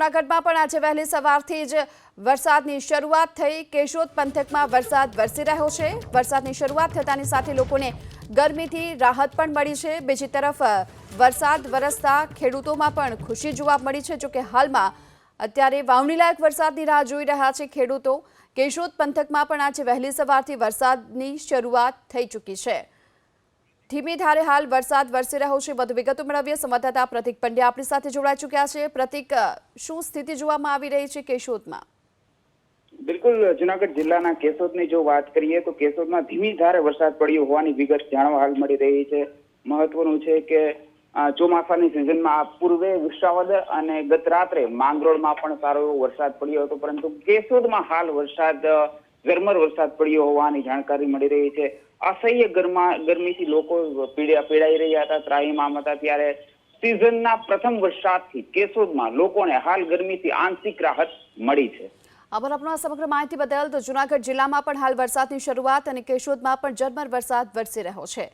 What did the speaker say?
જૂનાગઢમાં પણ આજે વહેલી સવારથી જ વરસાદની શરૂઆત થઈ। કેશોદ પંથકમાં વરસાદ વરસી રહ્યો છે। વરસાદની શરૂઆત થતાની સાથે લોકોને ગરમીથી રાહત પણ મળી છે। બીજી તરફ વરસાદ વરસતા ખેડૂતોમાં પણ ખુશી જોવા મળી છે। જોકે હાલમાં અત્યારે વાવણીલાયક વરસાદની રાહ જોઈ રહ્યા છે ખેડૂતો। કેશોદ પંથકમાં પણ આજે વહેલી સવારથી વરસાદની શરૂઆત થઈ ચૂકી છે। ધીમી ધારે હાલ વરસાદ વરસી રહ્યો છે। વધુ વિગતો મેળવીએ સંવાદદાતા પ્રતિક પંડ્યા આપણી સાથે જોડાઈ ચૂક્યા છે। પ્રતિક, શું સ્થિતિ જોવામાં આવી રહી છે કેશોદમાં? બિલકુલ, જૂનાગઢ જિલ્લાના કેશોદની જો વાત કરીએ તો કેશોદમાં ધીમી ધારે વરસાદ પડ્યો હોવાની વિગત જાણવા હાલ મળી રહી છે। મહત્વનું છે કે ચોમાસાની સિઝનમાં પૂર્વે વિસાવદર અને ગત રાત્રે માંગરોળમાં પણ સારો એવો વરસાદ પડ્યો હતો, પરંતુ કેશોદમાં હાલ ઝરમર વરસાદ પડ્યો હોવાની જાણકારી મળી રહી છે। અસહ્ય ગરમીથી લોકો પીડાઈ રહ્યા હતા, ત્રાહીમામ હતા। ત્યારે સિઝનના પ્રથમ વરસાદથી કેશોદમાં લોકોને હાલ ગરમીથી આંશિક રાહત મળી છે। આભાર આપનો આ સમગ્ર માહિતી બદલ। તો જૂનાગઢ જિલ્લામાં પણ હાલ વરસાદની શરૂઆત અને કેશોદમાં પણ ઝરમર વરસાદ વરસી રહ્યો છે।